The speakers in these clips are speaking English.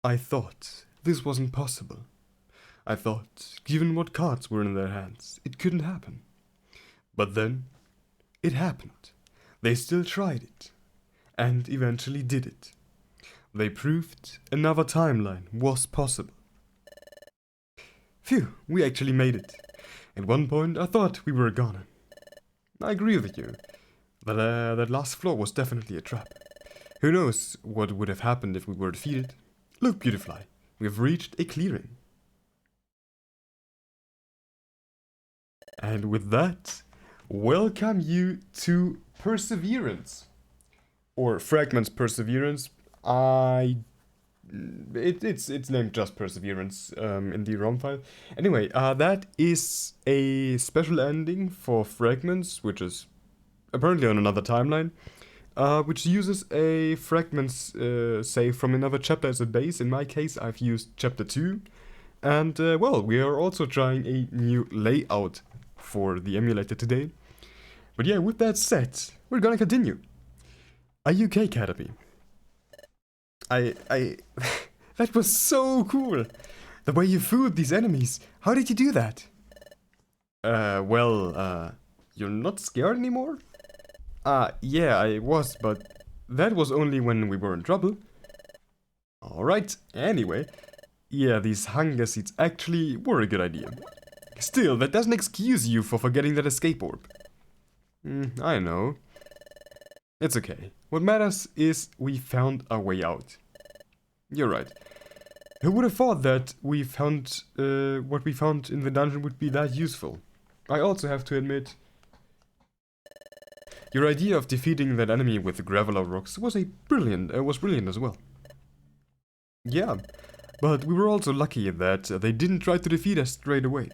I thought this wasn't possible. I thought, given what cards were in their hands, it couldn't happen. But then, it happened. They still tried it, and eventually did it. They proved another timeline was possible. Phew, we actually made it. At one point, I thought we were gone. I agree with you. That last floor was definitely a trap. Who knows what would have happened if we were defeated? Look, Beautifly, we have reached a clearing. And with that, welcome you to Perseverance. Or Fragments Perseverance. It's named just Perseverance in the ROM file. Anyway, that is a special ending for Fragments, which is apparently on another timeline, which uses a Fragments save from another chapter as a base. In my case, I've used chapter 2. And, well, we are also trying a new layout for the emulator today. But yeah, with that said, we're gonna continue. Are you okay, Caterpie? That was so cool! The way you fooled these enemies. How did you do that? You're not scared anymore? Yeah, I was, but that was only when we were in trouble. Alright, anyway. Yeah, these hunger seeds actually were a good idea. Still, that doesn't excuse you for forgetting that escape orb. I know. It's okay. What matters is we found our way out. You're right. Who would have thought that we found what we found in the dungeon would be that useful? I also have to admit, your idea of defeating that enemy with the graveler rocks was brilliant as well. Yeah, but we were also lucky that they didn't try to defeat us straight away.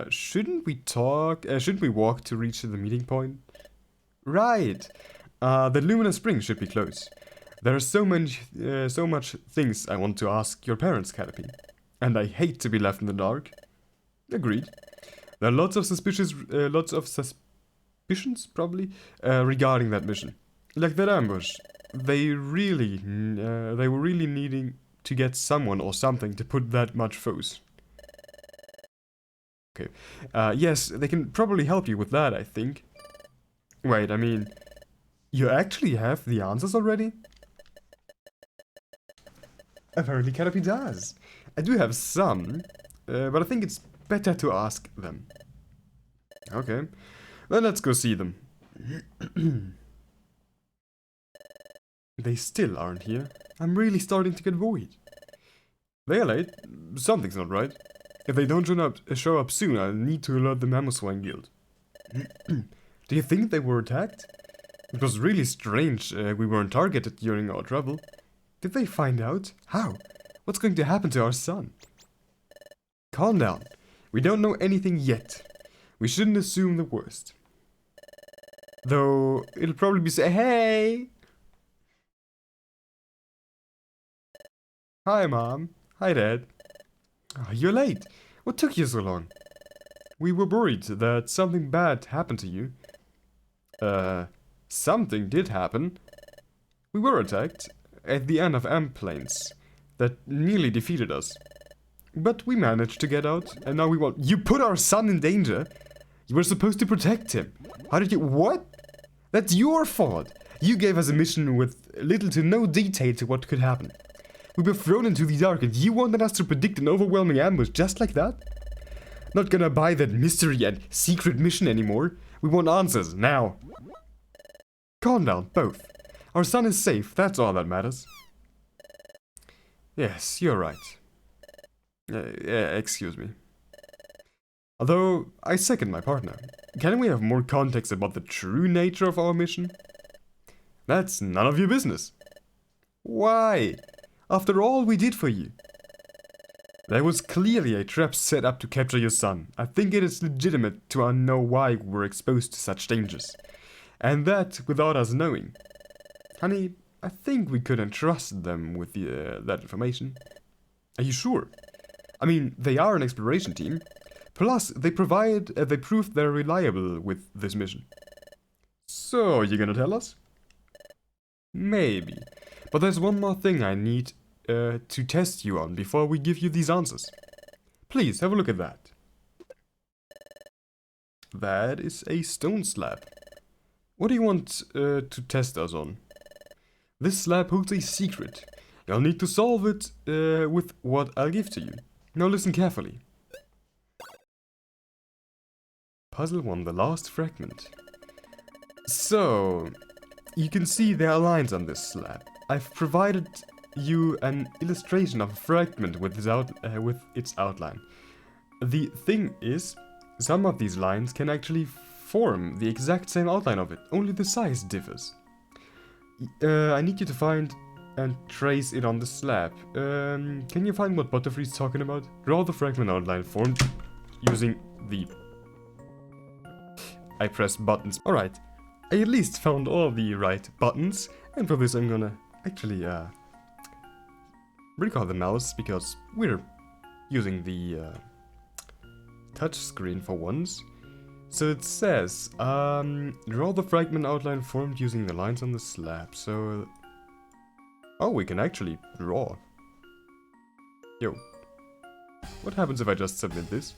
Shouldn't we walk to reach the meeting point? Right. The Luminous Spring should be close. There are so much things I want to ask your parents, Caterpie. And I hate to be left in the dark. Agreed. There are lots of suspicions, probably, regarding that mission. Like that ambush. They were really needing to get someone or something to put that much foes. Okay. Yes, they can probably help you with that, I think. Wait, I mean, you actually have the answers already? Apparently Caterpie does. I do have some, but I think it's better to ask them. Okay, then let's go see them. They still aren't here. I'm really starting to get worried. They are late. Something's not right. If they don't show up soon, I'll need to alert the Mamoswine Guild. Do you think they were attacked? It was really strange we weren't targeted during our travel. Did they find out? How? What's going to happen to our son? Calm down. We don't know anything yet. We shouldn't assume the worst. Though, it'll probably be hey! Hi, Mom. Hi, Dad. Oh, you're late. What took you so long? We were worried that something bad happened to you. Something did happen. We were attacked at the end of Amp Plains. That nearly defeated us. But we managed to get out, and now we want— You put our son in danger? You were supposed to protect him. How did you— What? That's your fault. You gave us a mission with little to no detail to what could happen. We were thrown into the dark and you wanted us to predict an overwhelming ambush just like that? Not gonna buy that mystery and secret mission anymore. We want answers, now. Calm down, both. Our son is safe, that's all that matters. Yes, you're right. Excuse me. Although, I second my partner. Can we have more context about the true nature of our mission? That's none of your business. Why? After all we did for you. There was clearly a trap set up to capture your son. I think it is legitimate to know why we were exposed to such dangers. And that without us knowing. Honey, I think we could entrust them with that information. Are you sure? I mean, they are an exploration team. Plus, they proved they're reliable with this mission. So, you're gonna tell us? Maybe. But there's one more thing I need to test you on before we give you these answers. Please, have a look at that. That is a stone slab. What do you want to test us on? This slab holds a secret. You'll need to solve it with what I'll give to you. Now listen carefully. Puzzle 1, the last fragment. So, you can see there are lines on this slab. I've provided you an illustration of a fragment with its outline. The thing is, some of these lines can actually form the exact same outline of it, only the size differs. I need you to find and trace it on the slab. Can you find what Butterfree's talking about? Draw the fragment outline formed using the... I pressed buttons. Alright, I at least found all the right buttons, and for this I'm gonna actually recall the mouse, because we're using the touch screen for once. So it says, draw the fragment outline formed using the lines on the slab. So, oh, we can actually draw. Yo, what happens if I just submit this?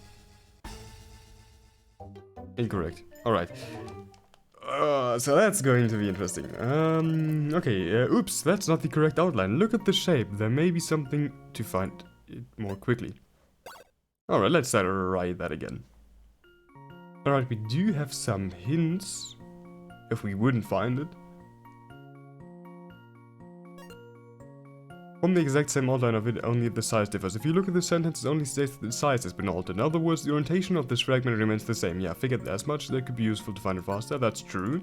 Incorrect. Alright. So that's going to be interesting. Okay, oops, that's not the correct outline. Look at the shape. There may be something to find it more quickly. Alright, let's try that again. Alright, we do have some hints, if we wouldn't find it. From the exact same outline of it, only the size differs. If you look at the sentence, it only states that the size has been altered. In other words, the orientation of this fragment remains the same. Yeah, figured as much. That could be useful to find it faster. That's true.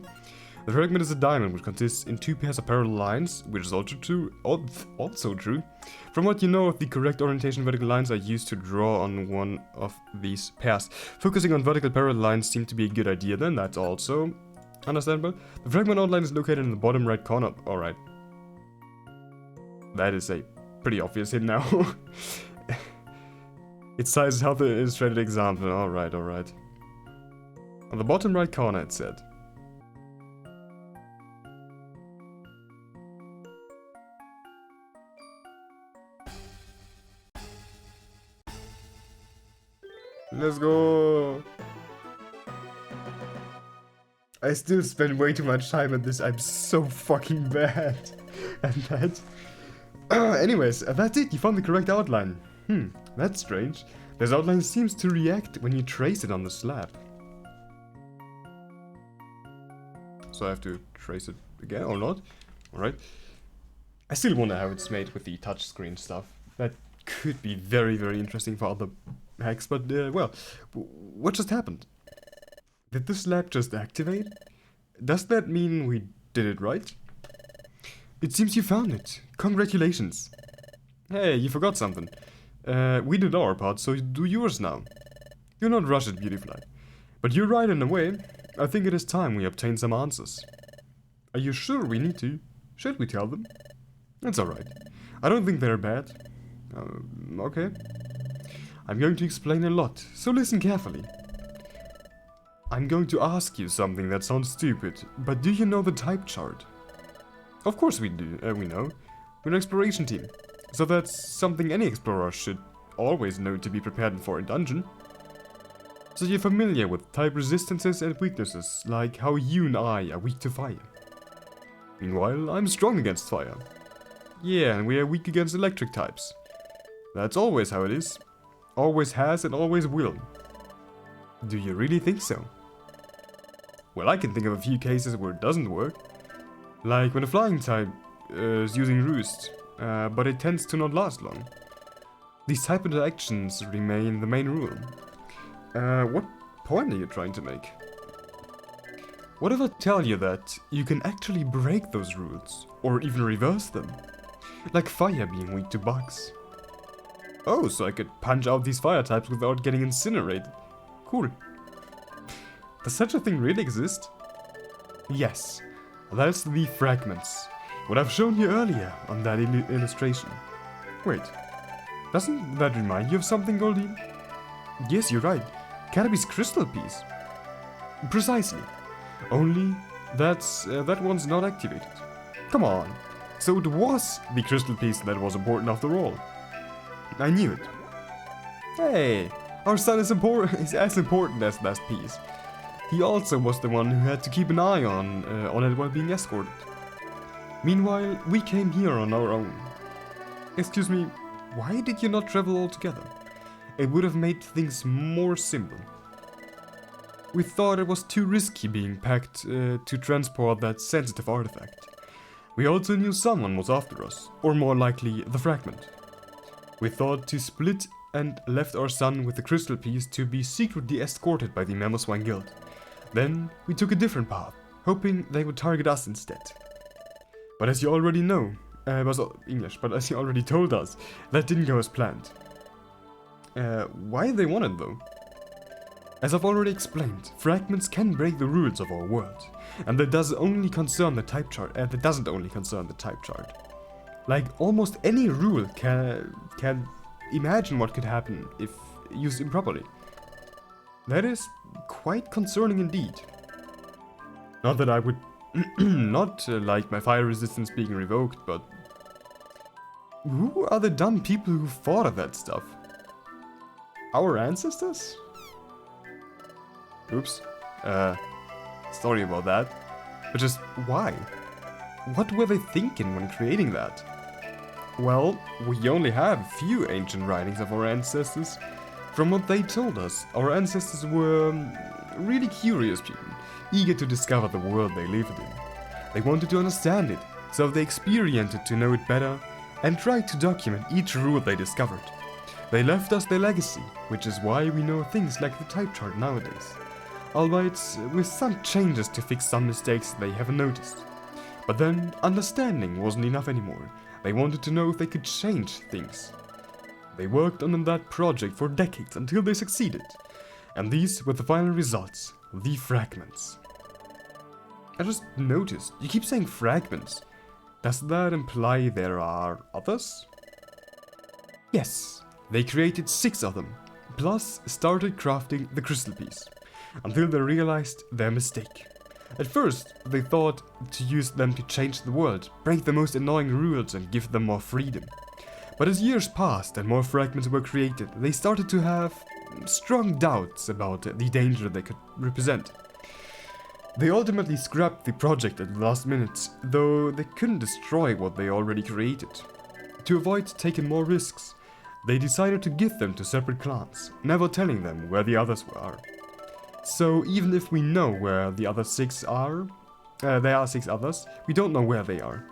The fragment is a diamond, which consists in 2 pairs of parallel lines, which is also true. From what you know of the correct orientation, vertical lines are used to draw on one of these pairs. Focusing on vertical parallel lines seemed to be a good idea then. That's also understandable. The fragment outline is located in the bottom right corner. Alright. That is a pretty obvious hint now. Its size is how the illustrated example. Alright, alright. On the bottom right corner it said. Let's go! I still spend way too much time at this. I'm so fucking bad at that. Anyways, that's it. You found the correct outline. That's strange. This outline seems to react when you trace it on the slab. So I have to trace it again or not? Alright. I still wonder how it's made with the touchscreen stuff. That could be very, very interesting for other hacks, but well, what just happened? Did the slab just activate? Does that mean we did it right? It seems you found it. Congratulations. Hey, you forgot something. We did our part, so do yours now. Do not rush it, Beautyfly. But you're right in a way. I think it is time we obtain some answers. Are you sure we need to? Should we tell them? It's alright. I don't think they're bad. Okay. I'm going to explain a lot, so listen carefully. I'm going to ask you something that sounds stupid, but do you know the type chart? Of course we do, we know. We're an exploration team, so that's something any explorer should always know to be prepared for a dungeon. So you're familiar with type resistances and weaknesses, like how you and I are weak to fire. Meanwhile, I'm strong against fire. Yeah, and we are weak against electric types. That's always how it is. Always has and always will. Do you really think so? Well, I can think of a few cases where it doesn't work. Like when a flying type is using roost, but it tends to not last long. These type interactions remain the main rule. What point are you trying to make? What if I tell you that you can actually break those rules, or even reverse them? Like fire being weak to bugs. Oh, so I could punch out these fire types without getting incinerated. Cool. Does such a thing really exist? Yes, that's the Fragments. What I've shown you earlier on that illustration. Wait, doesn't that remind you of something, Goldie? Yes, you're right. Cannabis crystal piece. Precisely. Only that one's not activated. Come on. So it was the crystal piece that was important after all. I knew it. Hey, our son is as important as that piece. He also was the one who had to keep an eye on it while being escorted. Meanwhile, we came here on our own. Excuse me, why did you not travel all together? It would have made things more simple. We thought it was too risky being packed to transport that sensitive artifact. We also knew someone was after us, or more likely, the fragment. We thought to split and left our son with the crystal piece to be secretly escorted by the Mamoswine Guild. Then we took a different path, hoping they would target us instead. But as you already know, but as you already told us, that didn't go as planned. Why they wanted though? As I've already explained, fragments can break the rules of our world, and that doesn't only concern the type chart. Like almost any rule can imagine what could happen if used improperly. That is quite concerning indeed. Not that I would not like my fire resistance being revoked, but who are the dumb people who thought of that stuff? Our ancestors? Oops. Sorry about that. But just why? What were they thinking when creating that? Well, we only have a few ancient writings of our ancestors. From what they told us, our ancestors were really curious people, eager to discover the world they lived in. They wanted to understand it, so they experimented to know it better and tried to document each rule they discovered. They left us their legacy, which is why we know things like the type chart nowadays, albeit with some changes to fix some mistakes they haven't noticed. But then, understanding wasn't enough anymore. They wanted to know if they could change things. They worked on that project for decades until they succeeded. And these were the final results, the fragments. I just noticed, you keep saying fragments. Does that imply there are others? Yes, they created 6 of them, plus started crafting the crystal piece, until they realized their mistake. At first, they thought to use them to change the world, break the most annoying rules and give them more freedom. But as years passed and more fragments were created, they started to have strong doubts about the danger they could represent. They ultimately scrapped the project at the last minute, though they couldn't destroy what they already created. To avoid taking more risks, they decided to give them to separate clans, never telling them where the others were. So even if we know where the other 6 are, there are 6 others, we don't know where they are.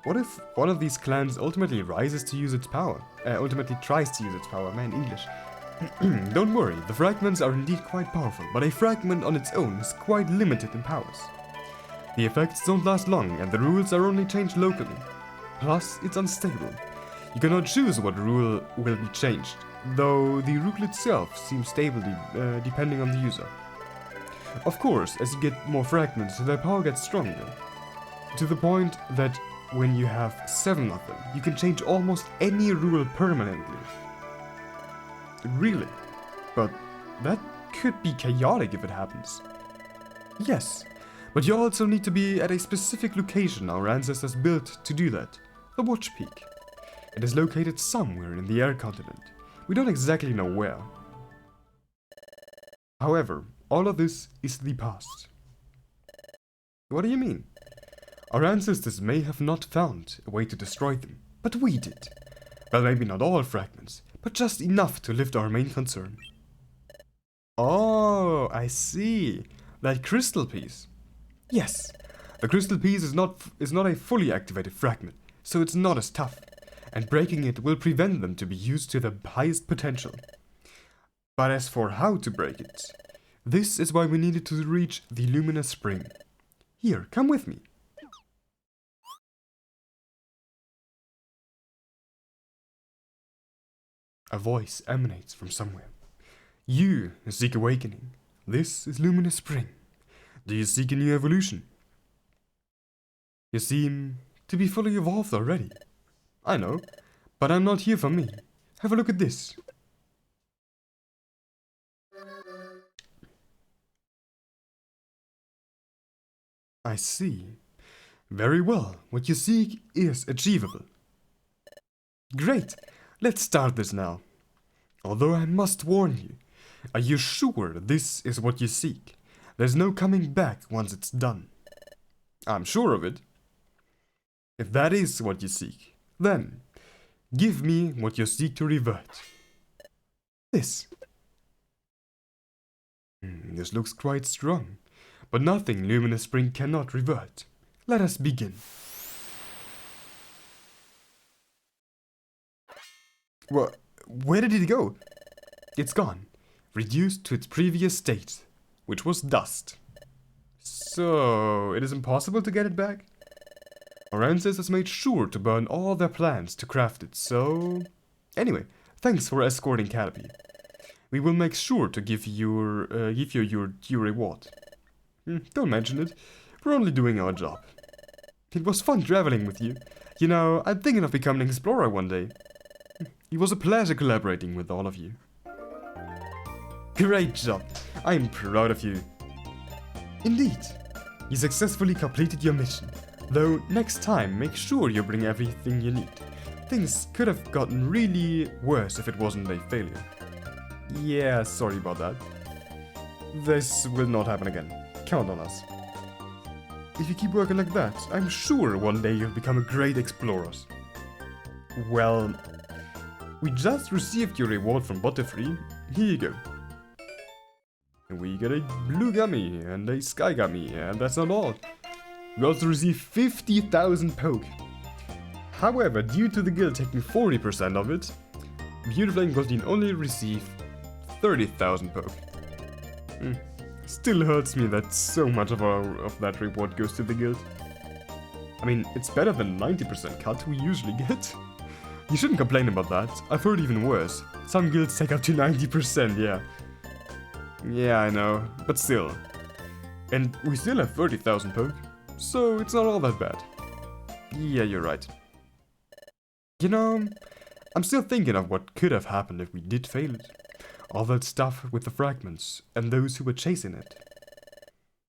What if one of these clans ultimately tries to use its power? Man, English. Don't worry, the fragments are indeed quite powerful, but a fragment on its own is quite limited in powers. The effects don't last long, and the rules are only changed locally. Plus, it's unstable. You cannot choose what rule will be changed, though the rule itself seems stable depending on the user. Of course, as you get more fragments, their power gets stronger, to the point that when you have 7 of them, you can change almost any rule permanently. Really? But that could be chaotic if it happens. Yes, but you also need to be at a specific location our ancestors built to do that, the Watch Peak. It is located somewhere in the air continent. We don't exactly know where. However, all of this is the past. What do you mean? Our ancestors may have not found a way to destroy them, but we did. Well, maybe not all fragments, but just enough to lift our main concern. Oh, I see. That crystal piece. Yes, the crystal piece is not a fully activated fragment, so it's not as tough, and breaking it will prevent them to be used to their highest potential. But as for how to break it, this is why we needed to reach the luminous spring. Here, come with me. A voice emanates from somewhere. You seek awakening. This is luminous spring. Do you seek a new evolution? You seem to be fully evolved already. I know, but I'm not here for me. Have a look at this. I see. Very well, what you seek is achievable. Great, let's start this now. Although I must warn you, are you sure this is what you seek? There's no coming back once it's done. I'm sure of it. If that is what you seek, then give me what you seek to revert. This. This looks quite strong, but nothing Luminous Spring cannot revert. Let us begin. Where did it go? It's gone, reduced to its previous state, which was dust. So, it is impossible to get it back? Our ancestors made sure to burn all their plans to craft it, so... Anyway, thanks for escorting Caterpie. We will make sure to give you your due reward. Don't mention it. We're only doing our job. It was fun traveling with you. You know, I'm thinking of becoming an explorer one day. It was a pleasure collaborating with all of you. Great job. I'm proud of you. Indeed. You successfully completed your mission. Though next time, make sure you bring everything you need. Things could have gotten really worse if it wasn't a failure. Yeah, sorry about that. This will not happen again. Count on us. If you keep working like that, I'm sure one day you'll become a great explorer. Well, we just received your reward from Butterfree. Here you go. We got a blue gummy and a sky gummy, and that's not all. We also received 50,000 poke. However, due to the guild taking 40% of it, Beautiflame Goldeen only received 30,000 poke. Still hurts me that so much of that reward goes to the guild. I mean, it's better than 90% cut we usually get. You shouldn't complain about that. I've heard even worse. Some guilds take up to 90%, yeah. Yeah, I know, but still. And we still have 30,000 poke, so it's not all that bad. Yeah, you're right. You know, I'm still thinking of what could have happened if we did fail it. All that stuff with the fragments, and those who were chasing it.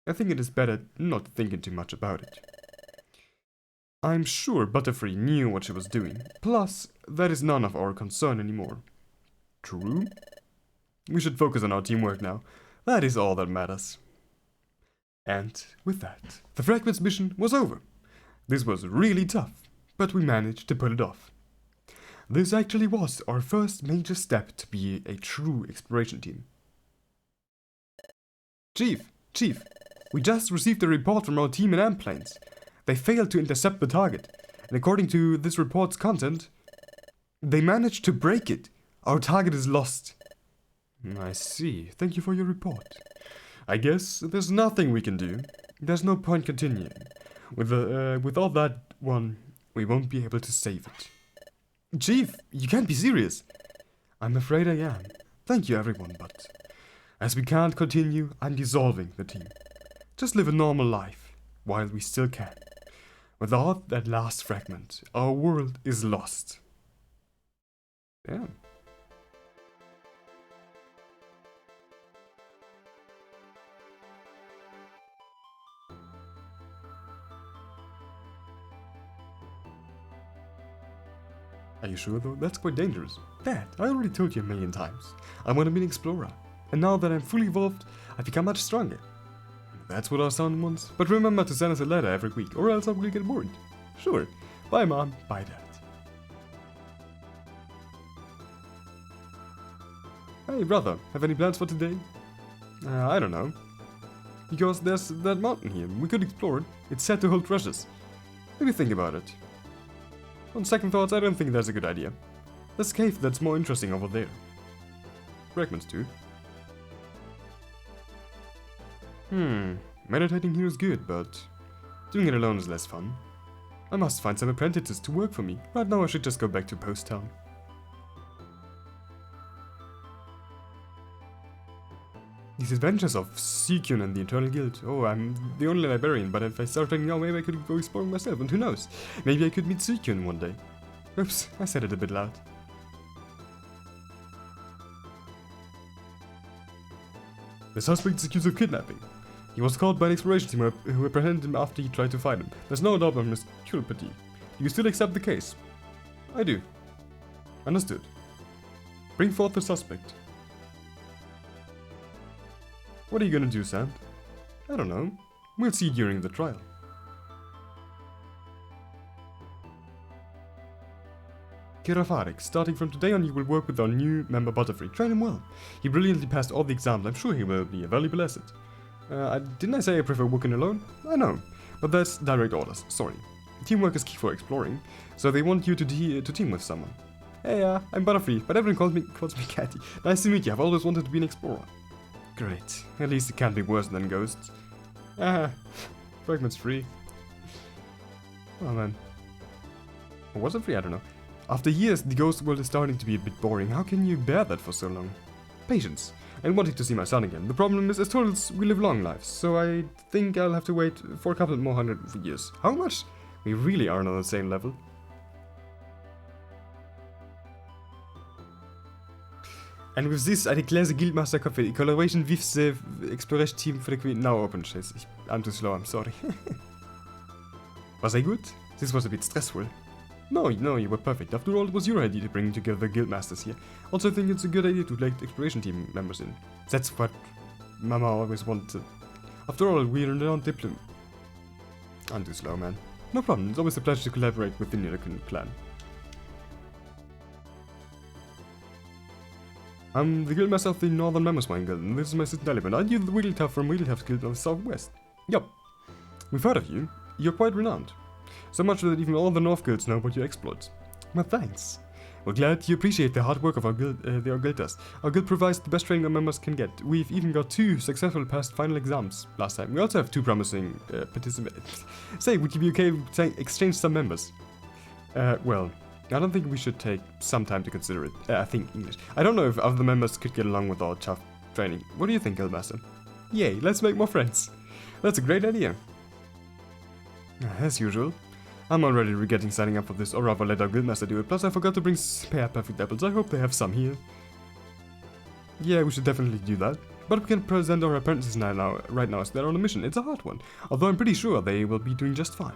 I think it is better not thinking too much about it. I'm sure Butterfree knew what she was doing, plus, that is none of our concern anymore. True? We should focus on our teamwork now. That is all that matters. And with that, the Fragments mission was over. This was really tough, but we managed to pull it off. This actually was our first major step to be a true exploration team. Chief, we just received a report from our team in Amplanes. They failed to intercept the target, and according to this report's content, they managed to break it. Our target is lost. I see. Thank you for your report. I guess there's nothing we can do. There's no point continuing. With all that one, we won't be able to save it. Chief, you can't be serious. I'm afraid I am. Thank you, everyone, but as we can't continue, I'm dissolving the team. Just live a normal life, while we still can. Without that last fragment, our world is lost. Damn. Are you sure though? That's quite dangerous. Dad, I already told you a million times. I want to be an explorer. And now that I'm fully evolved, I've become much stronger. That's what our son wants. But remember to send us a letter every week, or else I will get bored. Sure. Bye Mom, bye Dad. Hey brother, have any plans for today? I don't know. Because there's that mountain here, we could explore it. It's said to hold treasures. Maybe think about it. On second thoughts, I don't think that's a good idea. There's a cave that's more interesting over there. Fragments too. Meditating here is good, but doing it alone is less fun. I must find some apprentices to work for me. Right now I should just go back to Post Town. These adventures of Sukyun and the Eternal Guild. Oh, I'm the only librarian, but if I start training now, maybe I could go exploring myself, and who knows? Maybe I could meet Sukyun one day. Oops, I said it a bit loud. The suspect is accused of kidnapping. He was caught by an exploration team who apprehended him after he tried to fight him. There's no doubt on his culpability. Do you still accept the case? I do. Understood. Bring forth the suspect. What are you gonna do, Sand? I don't know. We'll see during the trial. Kirafarik, starting from today on you will work with our new member Butterfree. Train him well. He brilliantly passed all the exams. I'm sure he will be a valuable asset. Didn't I say I prefer working alone? I know, but that's direct orders. Sorry. Teamwork is key for exploring, so they want you to team with someone. Hey, I'm Butterfree, but everyone calls me Catty. Nice to meet you. I've always wanted to be an explorer. Great. At least it can't be worse than ghosts. Fragments free. Oh man. Or was it free? I don't know. After years, the ghost world is starting to be a bit boring. How can you bear that for so long? Patience. And wanting to see my son again. The problem is, as turtles, we live long lives, so I think I'll have to wait for a couple more hundred years. How much? We really aren't on the same level. And with this, I declare the Guildmaster Coffee collaboration with the Exploration Team Fragments now open. I'm too slow, I'm sorry. Was I good? This was a bit stressful. No, you were perfect. After all, it was your idea to bring together the Guildmasters here. Also, I think it's a good idea to let Exploration Team members in. That's what Mama always wanted. After all, we're non-diplomat. I'm too slow, man. No problem, it's always a pleasure to collaborate with the Nillican clan. I'm the Guildmaster of the Northern Mammothswine Guild, and this is my sister Elephant. Aren't you the Wigglytuff from Wigglytuff's Guild of the Southwest? Yup. We've heard of you. You're quite renowned. So much that even all the North Guilds know about your exploits. Well, thanks. We're glad you appreciate the hard work of our guild, guilders. Our guild provides the best training our members can get. We've even got 2 successful past final exams last time. We also have 2 promising participants. Say, would you be okay with exchange some members? Well, I don't think we should take some time to consider it. I think English. I don't know if other members could get along with our tough training. What do you think, Guildmaster? Yay, let's make more friends. That's a great idea. As usual. I'm already regretting signing up for this, or rather let our Guildmaster do it. Plus I forgot to bring spare perfect apples. I hope they have some here. Yeah, we should definitely do that. But we can present our apprentices right now as they're on a mission. It's a hard one. Although I'm pretty sure they will be doing just fine.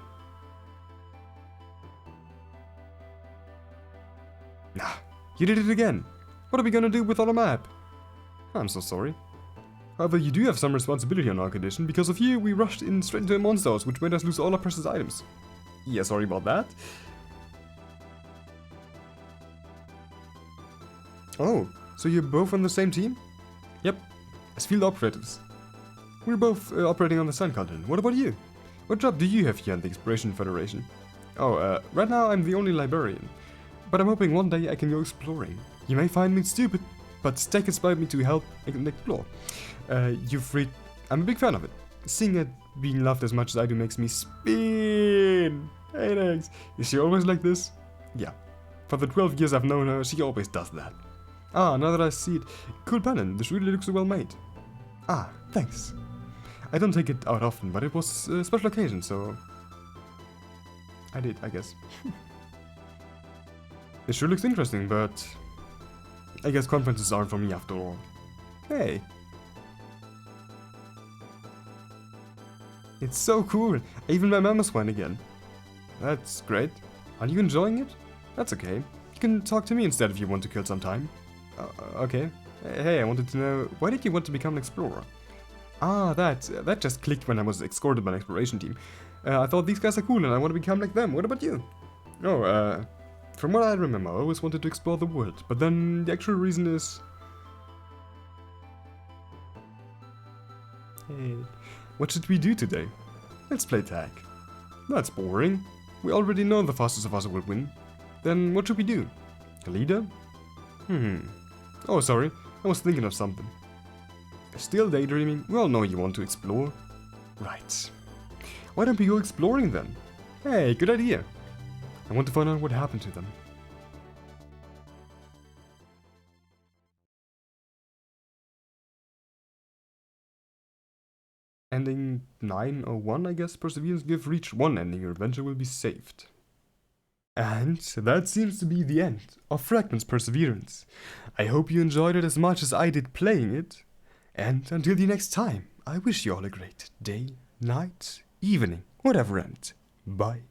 Nah, you did it again. What are we gonna do with our map? I'm so sorry. However, you do have some responsibility on our condition. Because of you, we rushed in straight into a monster house, which made us lose all our precious items. Yeah, sorry about that. Oh, so you're both on the same team? Yep, as field operatives. We're both operating on the Sun Continent. What about you? What job do you have here at the Exploration Federation? Oh, right now I'm the only librarian. But I'm hoping one day I can go exploring. You may find me stupid, but Stack inspired me to help and explore. I'm a big fan of it. Seeing it being loved as much as I do makes me spin. Hey, thanks. Is she always like this? Yeah. For the 12 years I've known her, she always does that. Ah, now that I see it. Cool pattern. This really looks well made. Ah, thanks. I don't take it out often, but it was a special occasion, so... I did, I guess. It sure looks interesting, but... I guess conferences aren't for me after all. Hey. It's so cool. I even met Mammothswine again. That's great. Are you enjoying it? That's okay. You can talk to me instead if you want to kill some time. Okay. Hey, I wanted to know, why did you want to become an explorer? Ah, that just clicked when I was escorted by an exploration team. I thought these guys are cool and I want to become like them. What about you? Oh, from what I remember, I always wanted to explore the world, but then the actual reason is... Hey, what should we do today? Let's play tag. That's boring. We already know the fastest of us will win. Then what should we do? A leader? Oh, sorry. I was thinking of something. Still daydreaming? We all know you want to explore. Right. Why don't we go exploring then? Hey, good idea. I want to find out what happened to them. Ending 901, I guess. Perseverance, you've reached one ending. Your adventure will be saved. And that seems to be the end of Fragments Perseverance. I hope you enjoyed it as much as I did playing it. And until the next time, I wish you all a great day, night, evening, whatever ends. Bye.